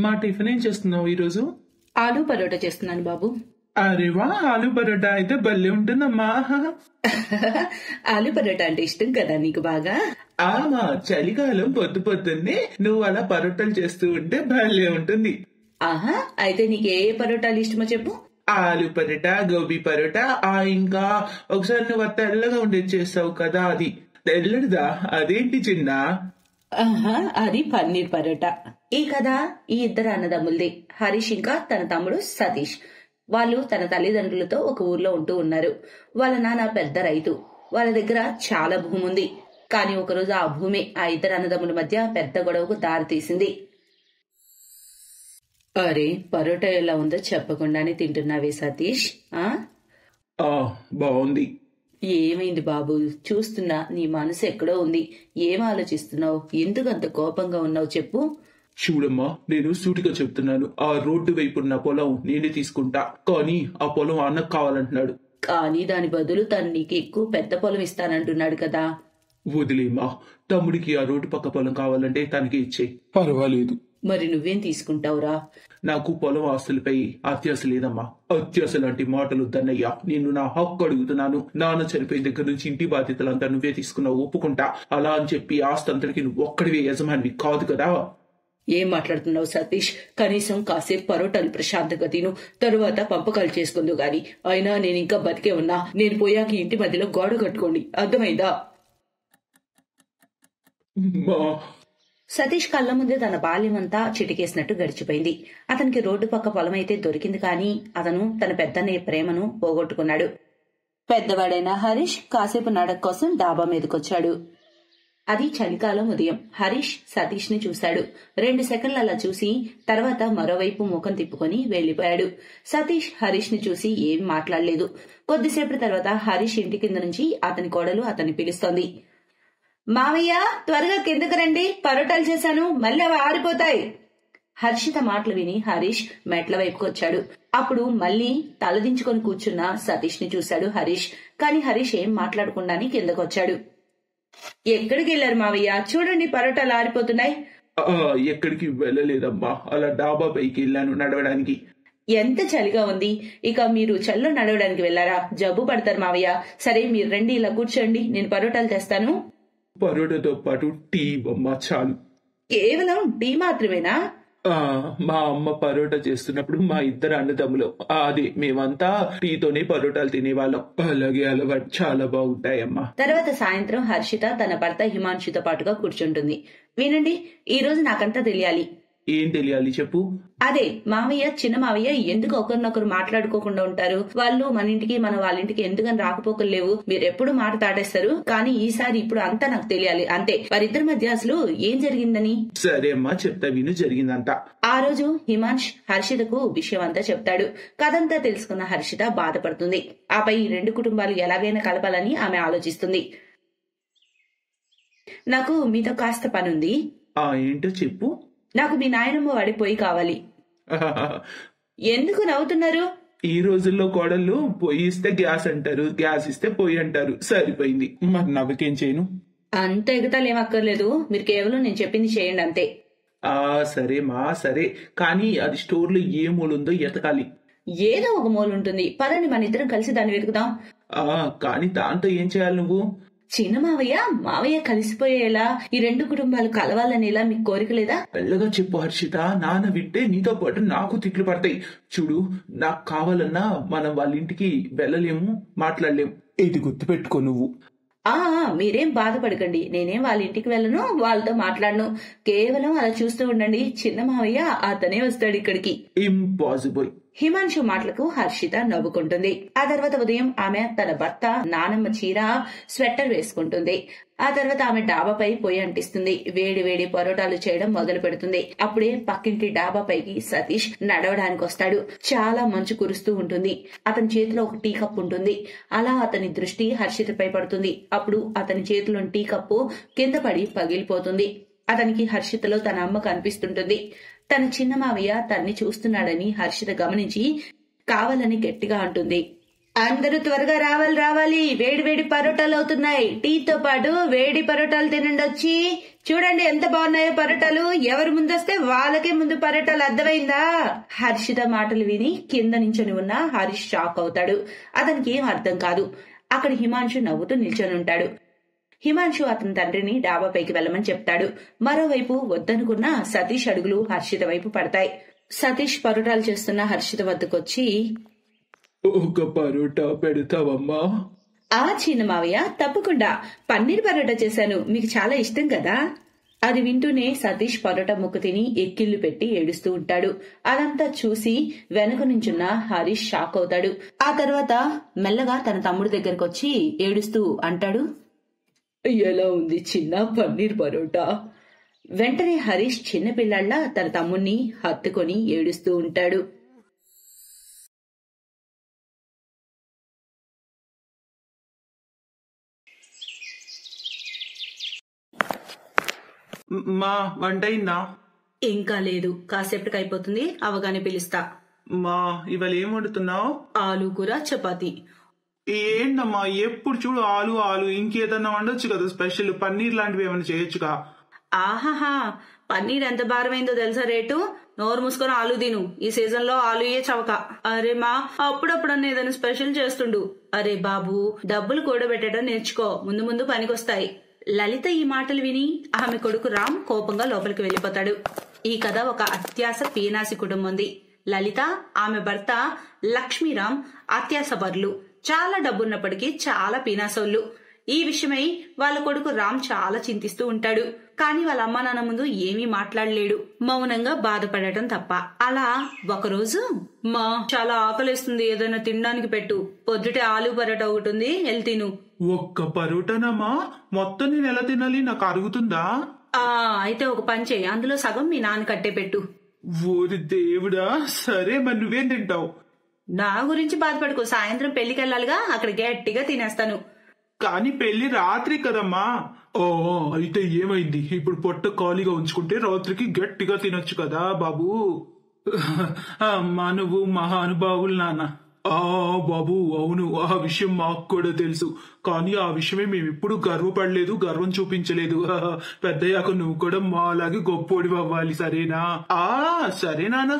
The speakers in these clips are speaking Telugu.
మా టిఫిన్ ఏం చేస్తున్నావు ఈరోజు? ఆలూ పరోటా చేస్తున్నాను బాబు. అరే వా, ఆలు పరోటా అయితే భలే ఉంటుందమ్మా. ఆలూ పరోటా అంటే ఇష్టం కదా నీకు బాగా? ఆమా, చలికాలం పొద్దు పొద్దున్నే నువ్వు అలా పరోటాలు చేస్తూ ఉంటే భలే ఉంటుంది. ఆహా, అయితే నీకు ఏ పరోటాలు ఇష్టమో చెప్పు. ఆలు పరోటా, గోబీ పరోటా, ఇంకా ఒకసారి నువ్వు ఆ తెల్లగా ఉండేది చేస్తావు కదా, అది తెల్లడిదా? అదేంటి చిన్న? ఆహా, అది పన్నీర్ పరోటా. ఈ కథ ఈ ఇద్దరు అన్నదమ్ములది, హరీష్ ఇంకా తన తమ్ముడు సతీష్. వాళ్ళు తన తల్లిదండ్రులతో ఒక ఊర్లో ఉంటూ ఉన్నారు. వాళ్ళ నాన్న పెద్ద రైతు. వాళ్ళ దగ్గర చాలా భూమి ఉంది. కానీ ఒకరోజు ఆ భూమి ఆ ఇద్దరు అన్నదమ్ముల మధ్య పెద్ద గొడవకు దారి తీసింది. అరే, పరోటా ఎలా ఉందో చెప్పకుండానే తింటున్నావే సతీష్? బాగుంది. ఏమైంది బాబు? చూస్తున్నా నీ మనసు ఎక్కడో ఉంది. ఏం ఆలోచిస్తున్నావు? ఎందుకంత కోపంగా ఉన్నావు చెప్పు. చూడమ్మా, నేను సూటిగా చెప్తున్నాను. ఆ రోడ్డు వైపు ఉన్న పొలం నేనే తీసుకుంటా, కానీ ఆ పొలం అన్నకు కావాలంటున్నాడు. కానీ దాని బదులు తను నీకు ఎక్కువ పెద్ద పొలం ఇస్తానంటున్నాడు కదా. వదిలేమా, తమ్ముడికి ఆ రోడ్డు పక్క పొలం కావాలంటే తనకి ఇచ్చేయి, పర్వాలేదు. మరి నువ్వేం తీసుకుంటావురా? నాకు పొలం ఆస్తులపై అత్యాశ లేదమ్మా. అత్యాశ లాంటి మాటలు వద్దన్నయ్యా. నేను నా హక్కు అడుగుతున్నాను. నాన్న చనిపోయిన దగ్గర నుంచి ఇంటి బాధ్యతలంతా నువ్వే తీసుకున్నావు, ఒప్పుకుంటా. అలా అని చెప్పి ఆస్తి అంతటికి నువ్వు ఒక్కడివే యజమానివి కాదు కదా. ఏం మాట్లాడుతున్నావు సతీష్? కనీసం కాసేపు పరోటాలు ప్రశాంతంగా తిను, తరువాత పంపకాలు చేసుకుందు గాని. అయినా నేను ఇంకా బతికే ఉన్నా. నేను పోయాక ఇంటి మధ్యలో గోడ కట్టుకోండి, అర్థమైందా? సతీష్ కళ్ళ ముందే తన బాల్యమంతా చిటికేసినట్టు గడిచిపోయింది. అతనికి రోడ్డు పక్క పొలమైతే దొరికింది, కానీ అతను తన పెద్దన్నయ్య ప్రేమను పోగొట్టుకున్నాడు. పెద్దవాడైన హరీష్ కాసేపు నడక కోసం డాబా మీదకొచ్చాడు. అది చలికాలం ఉదయం. హరీష్ సతీష్ ని చూశాడు. 2 సెకండ్లు అలా చూసి తర్వాత మరోవైపు ముఖం తిప్పుకొని వెళ్లిపోయాడు. సతీష్ హరీష్ ని చూసి ఏం మాట్లాడలేదు. కొద్దిసేపటి తర్వాత హరీష్ ఇంటి కింద నుంచి అతని కోడలు అతన్ని పిలుస్తోంది. మావయ్య, త్వరగా కిందకు రండి, పరోటాలు చేశాను, మళ్ళీ అవి ఆరిపోతాయి. హర్షిత మాటలు విని హరీష్ మెట్ల వైపుకు వచ్చాడు. అప్పుడు మళ్లీ తలదించుకొని కూర్చున్న సతీష్ ని చూశాడు హరీష్. కానీ హరీష్ ఏం మాట్లాడకుండానే కిందకొచ్చాడు. ఎక్కడికి వెళ్లారు మావయ్య? చూడండి, పరోటాలు ఆరిపోతున్నాయి. ఎక్కడికి వెళ్ళలేదమ్మా, అలా డాబా పైకి వెళ్ళాను నడవడానికి. ఎంత చలిగా ఉంది, ఇక మీరు చల్లో నడవడానికి వెళ్లారా? జబ్బు పడతారు మావయ్య. సరే, మీరు రండి, ఇలా కూర్చోండి, నేను పరోటాలు తెస్తాను. పరోటాతో పాటు టీ అమ్మా, చాలు. కేవలం టీ మాత్రమేనా? మా అమ్మ పరోటా చేస్తున్నప్పుడు మా ఇద్దరు అన్నదమ్ములు అదే మేమంతా టీతోనే పరోటాలు తినేవాళ్ళం. అలాగే అలవాటు, చాలా బాగుంటాయమ్మా. తర్వాత సాయంత్రం హర్షిత తన భర్త హిమాంశుతో పాటుగా కూర్చుంటుంది. వినండి, ఈ రోజు నాకంతా తెలియాలి. ఏం తెలియాలి చెప్పు. అదే, మావయ్య చిన్న మావయ్య ఎందుకు ఒకరినొకరు మాట్లాడుకోకుండా ఉంటారు? వాళ్ళు మన ఇంటికి మన వాళ్ళ ఇంటికి ఎందుకని రాకపోకలు లేవు? మీరు ఎప్పుడు మాట దాటేస్తారు, కానీ ఈసారి ఇప్పుడు అంతా నాకు తెలియాలి, అంతే. వారిద్దరి మధ్య అసలు ఏం జరిగిందని. సరే అమ్మా, చెప్తా విను జరిగిందంతా. ఆ రోజు హిమాంష్ హర్షితకు విషయం అంతా చెప్తాడు. కథంతా తెలుసుకున్న హర్షిత బాధపడుతుంది. ఆపై ఈ 2 కుటుంబాలు ఎలాగైనా కలపాలని ఆమె ఆలోచిస్తుంది. నాకు మీతో కాస్త పనుంది. ఏంటో చెప్పు. నాకు మీ నాయనమ్మ వాడి పొయ్యి కావాలి. ఎందుకు నవ్వుతున్నారు? ఈ రోజుల్లో కోడళ్ళు పొయ్యి ఇస్తే గ్యాస్ అంటారు, గ్యాస్ ఇస్తే పొయ్యి అంటారు. సరిపోయింది, మరి నవ్వకేం చేయను. అంత ఎగతాలు ఏమక్కర్లేదు, మీరు కేవలం నేను చెప్పింది చేయండి, అంతే. సరే మా, సరే. కానీ అది స్టోర్ లో ఏ మూలుందో ఎతకాలి. ఏదో ఒక మూల ఉంటుంది, పదండి మన ఇద్దరం కలిసి దాన్ని వెతుకుదాం. కానీ దాంతో ఏం చేయాలి నువ్వు? చిన్న మావయ్య మావయ్య కలిసిపోయేలా ఈ 2 కుటుంబాలు కలవాలనేలా మీకు కోరిక లేదా? మెల్లగా చెప్పు హర్షిత, నాన్న వింటే నీతో పాటు నాకు తిట్లు పడతాయి. చూడు, నాకు కావాలన్నా మనం వాళ్ళ ఇంటికి వెళ్ళలేము, మాట్లాడలేము. ఇది గుర్తుపెట్టుకో నువ్వు. మీరేం బాధపడకండి, నేనేం వాళ్ళ ఇంటికి వెళ్ళను, వాళ్ళతో మాట్లాడను. కేవలం అలా చూస్తూ ఉండండి, చిన్న మావయ్య అతనే వస్తాడు ఇక్కడికి. ఇంపాసిబుల్. హిమాంశు మాటలకు హర్షిత నవ్వుకుంటుంది. ఆ తర్వాత ఉదయం ఆమె తన భర్త నానమ్మ చీర, స్వెట్టర్ వేసుకుంటుంది. ఆ తర్వాత ఆమె డాబాపై పొయ్యి అంటిస్తుంది. వేడి వేడి పరోటాలు చేయడం మొదలు పెడుతుంది. అప్పుడే పక్కింటి డాబాపైకి సతీష్ నడవడానికి వస్తాడు. చాలా మంచు కురుస్తూ ఉంటుంది. అతని చేతిలో ఒక టీ కప్పు ఉంటుంది. అలా అతని దృష్టి హర్షితపై పడుతుంది. అప్పుడు అతని చేతిలోని టీ కప్పు కింద పడి పగిలిపోతుంది. అతనికి హర్షితలో తన అమ్మ కనిపిస్తుంటుంది. తన చిన్న మావయ్య తన్ని చూస్తున్నాడని హర్షిత గమనించి కావాలని గట్టిగా అంటుంది. అందరూ త్వరగా రావాలి, వేడి వేడి పరోటాలు అవుతున్నాయి. టీతో పాటు వేడి పరోటాలు తినండి వచ్చి. చూడండి ఎంత బాగున్నాయో పరోటాలు, ఎవరు ముందొస్తే వాళ్ళకే ముందు పరోటాలు, అర్థమైందా? హర్షిత మాటలు విని కింద నించొని ఉన్న హరీష్ షాక్ అవుతాడు. అతనికి ఏం అర్థం కాదు. అక్కడ హిమాంశు నవ్వుతూ నిల్చొని ఉంటాడు. హిమాంశు అతని తండ్రిని డాబాపైకి వెళ్ళమని చెప్తాడు. మరోవైపు వద్దనుకున్న సతీష్ అడుగులు హర్షిత వైపు పడతాయి. సతీష్ పరోటాలు చేస్తున్న హర్షిత వద్దకొచ్చి, ఒక పరోటా పెడతావమ్మా? ఆ చిన్న మావయ్య, తప్పకుండా. పన్నీర్ పరోటా చేశాను, మీకు చాలా ఇష్టం కదా. అది వింటూనే సతీష్ పరోటా ముక్క తిని ఎక్కిళ్లు పెట్టి ఏడుస్తూ ఉంటాడు. అదంతా చూసి వెనుక నుంచున్న హరీష్ షాక్ అవుతాడు. ఆ తర్వాత మెల్లగా తన తమ్ముడి దగ్గరకొచ్చి ఏడుస్తూ అంటాడు, ఎలా ఉంది చిన్న పన్నీర్ పరోటా? వెంటనే హరీష్ చిన్నపిల్లాళ్ళ తన తమ్ముణ్ణి హత్తుకొని ఏడుస్తూ ఉంటాడు. మా వంట అయిందా? ఇంకా లేదు, కాసేపటికి అయిపోతుంది, అవగానే పిలుస్తా. మా ఇవాళ ఏం వండుతున్నావు? ఆలు కూర చపాతి. ఏంటమ్మా ఎప్పుడు చూడు ఆలు ఆలు, ఇంకేదన్నా వండొచ్చు కదా, స్పెషల్ పన్నీర్ లాంటివి ఏమైనా చేయొచ్చుగా? ఆహాహా, పన్నీర్ ఎంత భారమైందో తెలుసా రేటు? నోరు మూసుకొని ఆలు తిను, ఈ సీజన్ లో ఆలుయే చవక. అరే మా, అప్పుడప్పుడన్నా ఏదైనా స్పెషల్ చేస్తుండు. అరే బాబు, డబ్బులు కూడబెట్టడం నేర్చుకో, ముందు ముందు పనికొస్తాయి. లలిత ఈ మాటలు విని ఆమె కొడుకు రామ్ కోపంగా లోపలికి వెళ్లిపోతాడు. ఈ కథ ఒక అత్యాస పీనాసి కుటుంబంది. లలిత, ఆమె భర్త లక్ష్మీరామ్ అత్యాసపరులు. చాలా డబ్బున్నప్పటికీ చాలా పీనాసోళ్లు. ఈ విషయమై వాళ్ళ కొడుకు రామ్ చాలా చింతిస్తూ ఉంటాడు. కానీ వాళ్ళ అమ్మా నాన్న ముందు ఏమీ మాట్లాడలేడు, మౌనంగా బాధపడటం తప్ప. అలా ఒకరోజు, మా చాలా ఆకలిస్తుంది, ఏదైనా తినడానికి పెట్టు, పొద్దుటే ఆలు పరోటా ఒకటి ఉంది, వెళ్ళి తిను. ఒక్క పరోటానమ్మా? మొత్తం నేను ఎలా తినాలి, నాకు అరుగుతుందా? అయితే ఒక పని చెయ్యి, అందులో సగం మీ నాన్న కట్టే పెట్టు. ఓరి దేవుడా, సరే మరి నువ్వేం తింటావు? నా గురించి బాధపడుకో, సాయంత్రం పెళ్లికెళ్లాలిగా, అక్కడ గట్టిగా తినేస్తాను. కానీ పెళ్లి రాత్రి కదమ్మా. ఓ అయితే ఏమైంది, ఇప్పుడు పొట్ట ఖాళీగా ఉంచుకుంటే రాత్రికి గట్టిగా తినొచ్చు కదా బాబు. అమ్మా నువ్వు మహానుభావులు నాన్న. బాబు అవును, ఆ విషయం మాకు కూడా తెలుసు, కానీ ఆ విషయమే మేమెప్పుడు గర్వపడలేదు, గర్వం చూపించలేదు. పెద్దయ్యాక నువ్వు కూడా మా అలాగే గొప్పోడివి అవ్వాలి, సరేనా? సరేనానా.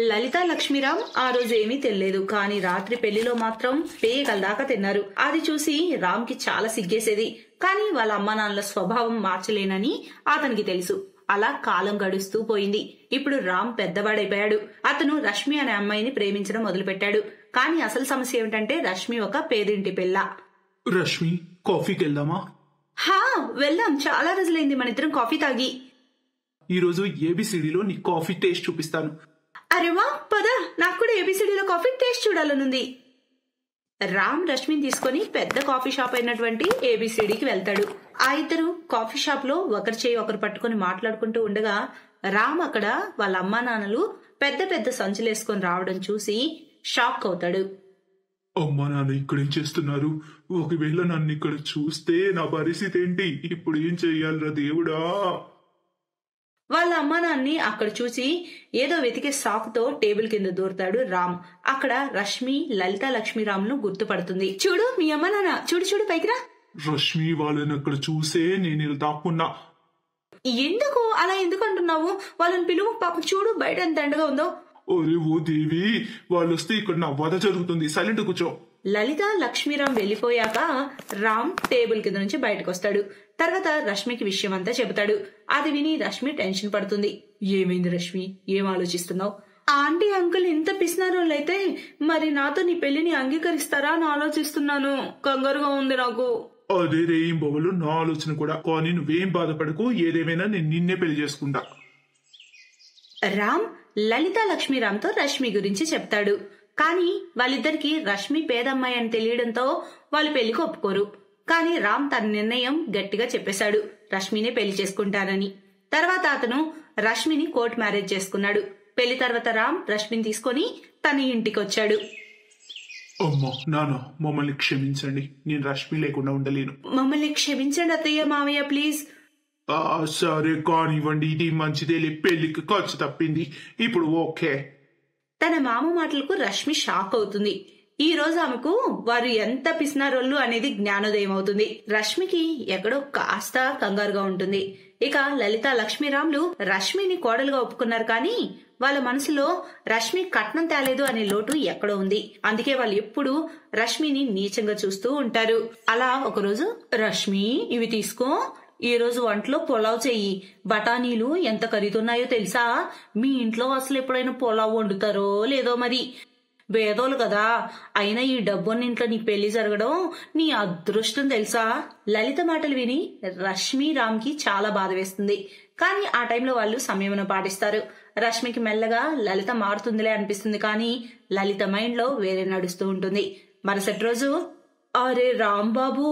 లలిత లక్ష్మీరామ్ ఆ రోజు ఏమీ తెలియలేదు, కానీ రాత్రి పెళ్లిలో మాత్రం పేయగల దాకా తిన్నారు. అది చూసి రామ్ కి చాలా సిగ్గేసేది. కానీ వాళ్ళ అమ్మా నాన్నల స్వభావం మార్చలేనని అతనికి తెలుసు. అలా కాలం గడుస్తూ పోయింది. ఇప్పుడు రామ్ పెద్దవాడైపోయాడు. అతను రష్మి అనే అమ్మాయిని ప్రేమించడం మొదలుపెట్టాడు. కానీ అసలు సమస్య ఏమిటంటే రష్మి ఒక పేదింటి పిల్ల. రష్మి, కాఫీకి వెళ్దామా? వెళ్దాం, చాలా రోజులైంది మన ఇద్దరం కాఫీ తాగి. ఈ రోజు ఏబిసిడిలో నీ కాఫీ టేస్ట్ చూపిస్తాను. అరే వా, పద, నాకు కూడా ఏబిసిడిలో కాఫీ టేస్ట్ చూడాలనుంది. రామ్ రష్మిని తీసుకుని పెద్ద కాఫీ షాప్ అయినటువంటి ఏబిసిడికి వెళ్తాడు. ఆ ఇద్దరు కాఫీ షాప్ లో ఒకరి చేయి ఒకరు పట్టుకుని మాట్లాడుకుంటూ ఉండగా రామ్ అక్కడ వాళ్ళ అమ్మా నాన్నలు పెద్ద పెద్ద సంచులేసుకొని రావడం చూసి షాక్ అవుతాడు. అమ్మా నాన్న ఇక్కడేం చేస్తున్నారు? ఒకవేళ నన్ను ఇక్కడ చూస్తే నా పరిస్థితి ఏంటి? ఇప్పుడు ఏం చెయ్యాలరా దేవుడా? వాళ్ళ అమ్మా నాన్ని అక్కడ చూసి ఏదో వెతికే సాకుతో టేబుల్ కింద దూరుతాడు రామ్. అక్కడ రష్మి లలిత లక్ష్మీరామ్ను గుర్తుపడుతుంది. చూడు మీ అమ్మా నాన్న, చూడు చూడు పైకి రా. రష్మి వాళ్ళని అక్కడ చూసే నేను ఇలా దాక్కున్నా. ఎందుకు అలా ఎందుకు అంటున్నావు? వాళ్ళని పిలువు, పాపం చూడు బయట ఎంత ఎండగా ఉందో. ఒరే ఓ దేవి, వాళ్ళు వస్తే ఇక్కడ నా వధ జరుగుతుంది, సైలెంట్ కూర్చో. లలిత లక్ష్మీరామ్ వెళ్లిపోయాక రామ్ టేబుల్ కింద నుంచి బయటకు వస్తాడు. తర్వాత రష్మికి విషయం అంతా చెబుతాడు. అది విని రష్మి టెన్షన్ పడుతుంది. ఏమైంది రష్మి, ఏం ఆలోచిస్తున్నావు? ఆంటీ అంకుల్ ఇంత పిసినారోళ్ళైతే మరి నాతో నీ పెళ్లిని అంగీకరిస్తారా అని ఆలోచిస్తున్నాను, కంగారుగా ఉంది నాకు. అదే రేం బొమ్మలు నా ఆలోచన కూడా, కానీ నువ్వేం బాధపడకు, ఏదేమైనా నేను నిన్నే పెళ్లి చేసుకుంటా. రామ్ లలిత లక్ష్మీరామ్తో రష్మి గురించి చెప్తాడు. కానీ వాళ్ళిద్దరికి రష్మి పేదమ్మాయి అని తెలియడంతో వాళ్ళు పెళ్లికి ఒప్పుకోరు. కానీ రామ్ తన నిర్ణయం గట్టిగా చెప్పేశాడు, రష్మినే పెళ్లి చేసుకుంటానని. తర్వాత అతను రష్మిని కోర్ట్ మ్యారేజ్ చేసుకున్నాడు. పెళ్లి తర్వాత రామ్ రష్మిని తీసుకుని తన ఇంటికి వచ్చాడు. అమ్మా నాన్న, మమ్మల్ని క్షమించండి, నేను రష్మి లేకుండా ఉండలేను. మమ్మల్ని క్షమించండి అత్తయ్య మామయ్య, ప్లీజ్. సరే కానివ్వండి, ఇది మంచిదేలే, పెళ్లికి ఖర్చు తప్పింది, ఇప్పుడు ఓకే. తన మామ మాటలకు రష్మి షాక్ అవుతుంది. ఈ రోజు ఆమెకు వారు ఎంత పిసినారోళ్ళు అనేది జ్ఞానోదయం అవుతుంది. రష్మికి ఎక్కడో కాస్త కంగారుగా ఉంటుంది. ఇక లలిత లక్ష్మీరాములు రష్మిని కోడలుగా ఒప్పుకున్నారు కానీ వాళ్ళ మనసులో రష్మి కట్నం తేలేదు అనే లోటు ఎక్కడో ఉంది. అందుకే వాళ్ళు ఎప్పుడు రష్మిని నీచంగా చూస్తూ ఉంటారు. అలా ఒకరోజు రష్మి ఇవి తీసుకో, ఈ రోజు వంటలో పులావ్ చెయ్యి. బఠానీలు ఎంత ఖరీదున్నాయో తెలుసా? మీ ఇంట్లో అసలు ఎప్పుడైనా పులావ్ వండుతారో లేదో మరి. వేదోలు కదా, అయినా ఈ డబ్బున్నింట్లో నీ పెళ్లి జరగడం నీ అదృష్టం తెలుసా? లలిత మాటలు విని రష్మి రామ్కి చాలా బాధ వేస్తుంది. కానీ ఆ టైంలో వాళ్ళు సంయమనం పాటిస్తారు. రష్మికి మెల్లగా లలిత మారుతుందిలే అనిపిస్తుంది కానీ లలిత మైండ్ లో వేరే నడుస్తూ ఉంటుంది. మరుసటి రోజు, అరే రాంబాబు,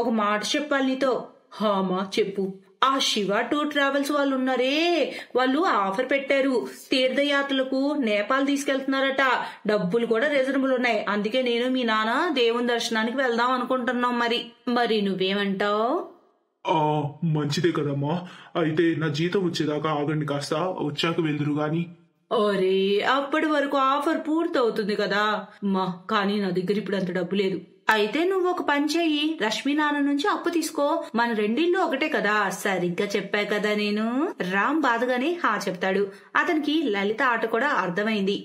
ఒక మాట చెప్పాలి నీతో. హామా చెప్పు. ఆ శివ టూర్ ట్రావెల్స్ వాళ్ళు ఉన్నారే, వాళ్ళు ఆఫర్ పెట్టారు. తీర్థయాత్రలకు నేపాల్ తీసుకెళ్తున్నారట. డబ్బులు కూడా రీజనబుల్ ఉన్నాయి. అందుకే నేను మీ నాన్న దేవుని దర్శనానికి వెళ్దాం అనుకుంటున్నాం. మరి నువ్వేమంటావు? మంచిదే కదమ్మా. అయితే నా జీతం వచ్చేదాకా ఆగండి, కాస్త వచ్చాక వెళ్దురు గాని. అరే, అప్పటి వరకు ఆఫర్ పూర్తవుతుంది కదా అమ్మా, కానీ నా దగ్గర ఇప్పుడు అంత డబ్బు లేదు. అయితే నువ్వు ఒక పని చెయ్యి, రష్మి నాన్న నుంచి అప్పు తీసుకో. మన రెండిళ్ళు ఒకటే కదా. సరిగ్గా చెప్పా కదా నేను. రామ్ బాధగానే హా చెప్తాడు. అతనికి లలిత ఆట కూడా అర్థమైంది.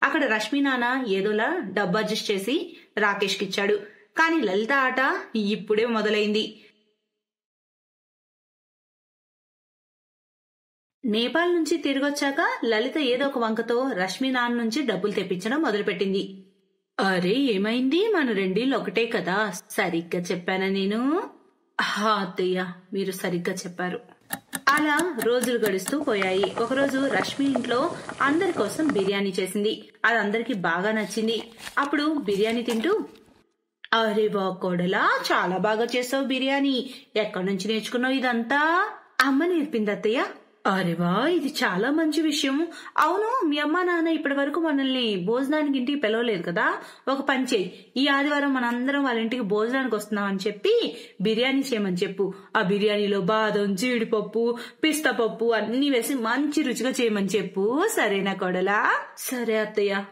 అక్కడ రష్మి నాన్న ఏదోలా డబ్బు అడ్జస్ట్ చేసి రాకేష్ కి ఇచ్చాడు. కానీ లలిత ఆట ఇప్పుడే మొదలైంది. నేపాల్ నుంచి తిరిగొచ్చాక లలిత ఏదో ఒక వంకతో రష్మి నాన్న నుంచి డబ్బులు తెప్పించడం మొదలుపెట్టింది. అరే ఏమైంది, మన రెండిళ్ళు ఒకటే కదా. సరిగ్గా చెప్పానా నేను? అత్తయ్య, మీరు సరిగ్గా చెప్పారు. అలా రోజులు గడుస్తూ పోయాయి. ఒకరోజు రష్మి ఇంట్లో అందరి కోసం బిర్యానీ చేసింది. అది అందరికి బాగా నచ్చింది. అప్పుడు బిర్యానీ తింటూ, అరే వా కోడలా, చాలా బాగా చేసావు బిర్యానీ. ఎక్కడి నుంచి నేర్చుకున్నావు ఇదంతా? అమ్మ నేర్పింది అత్తయ్య. అరే వా, ఇది చాలా మంచి విషయం. అవును, మీ అమ్మ నాన్న ఇప్పటి వరకు మనల్ని భోజనానికి ఇంటికి పిలవలేదు కదా. ఒక పని చేయి, ఈ ఆదివారం మనందరం వాళ్ళ ఇంటికి భోజనానికి వస్తున్నాం అని చెప్పి బిర్యానీ చేయమని చెప్పు. ఆ బిర్యానీలో బాదం, జీడిపప్పు, పిస్తా పప్పు అన్ని వేసి మంచి రుచిగా చేయమని చెప్పు. సరేనా కోడలా? సరే అత్తయ్య.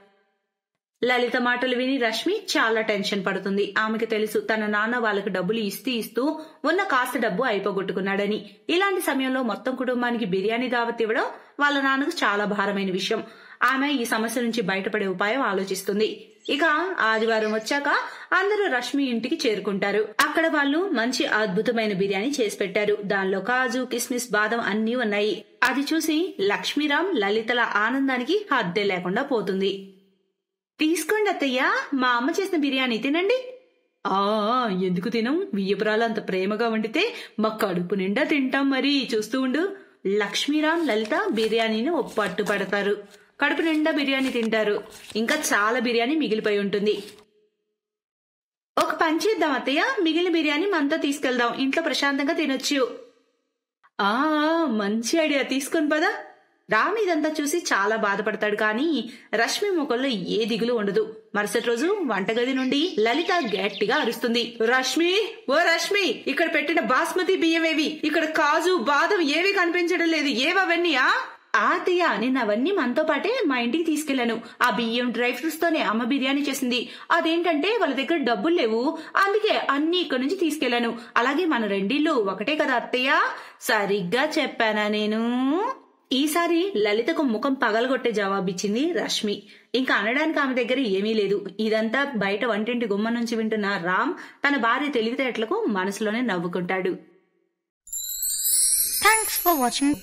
లలిత మాటలు విని రష్మి చాలా టెన్షన్ పడుతుంది. ఆమెకు తెలుసు తన నాన్న వాళ్ళకి డబ్బులు ఇస్తూ ఉన్న కాస్త డబ్బు అయిపోగొట్టుకున్నాడని. ఇలాంటి సమయంలో మొత్తం కుటుంబానికి బిర్యానీ దావత్ ఇవ్వడం వాళ్ళ నాన్నకు చాలా భారమైన విషయం. ఆమె ఈ సమస్య నుంచి బయటపడే ఉపాయం ఆలోచిస్తుంది. ఇక ఆదివారం వచ్చాక అందరూ రష్మి ఇంటికి చేరుకుంటారు. అక్కడ వాళ్ళు మంచి అద్భుతమైన బిర్యానీ చేసి పెట్టారు. దానిలో కాజు, కిస్మిస్, బాదం అన్నీ ఉన్నాయి. అది చూసి లక్ష్మీరామ్ లలితల ఆనందానికి హద్దే లేకుండా పోతుంది. తీసుకోండి అత్తయ్య, మా అమ్మ చేసిన బిర్యానీ తినండి. ఎందుకు తినం? వియ్యపురాలు అంత ప్రేమగా వండితే మా కడుపు నిండా తింటాం. మరి చూస్తూ ఉండు. లక్ష్మీరామ్ లలిత బిర్యానీని పట్టు పడతారు. కడుపు నిండా బిర్యానీ తింటారు. ఇంకా చాలా బిర్యానీ మిగిలిపోయి ఉంటుంది. ఒక పని చేద్దాం అత్తయ్య, మిగిలిన బిర్యానీ మనతో తీసుకెళ్దాం. ఇంట్లో ప్రశాంతంగా తినొచ్చు. మంచి ఐడియా, తీసుకొని పదా. రామ్ ఇదంతా చూసి చాలా బాధపడతాడు. కానీ రష్మి ముఖంలో ఏ దిగులు ఉండదు. మరుసటి రోజు వంటగది నుండి లలిత గట్టిగా అరుస్తుంది. రష్మి, ఓ రష్మి, ఇక్కడ పెట్టిన బాస్మతి బియ్యమేవి? ఇక్కడ కాజు, బాదం ఏవి కనిపించడం లేదు. ఏవన్నీయా? అత్తయ్య, నేను అవన్నీ మనతో పాటే మా ఇంటికి తీసుకెళ్లాను. ఆ బియ్యం, డ్రై ఫ్రూట్స్ తోనే అమ్మ బిర్యానీ చేసింది. అదేంటంటే వాళ్ళ దగ్గర డబ్బులు లేవు, అందుకే అన్ని ఇక్కడ నుంచి తీసుకెళ్లాను. అలాగే మన రెండిళ్ళు ఒకటే కదా అత్తయ్య. సరిగ్గా చెప్పానా నేను? ఈసారి లలితకు ముఖం పగలగొట్టే జవాబిచ్చింది రష్మి. ఇంకా అనడానికి ఆమె దగ్గర ఏమీ లేదు. ఇదంతా బయట వంటింటి గుమ్మ నుంచి వింటున్న రామ్ తన భార్య తెలివితేటలకు మనసులోనే నవ్వుకుంటాడు. Thanks for watching.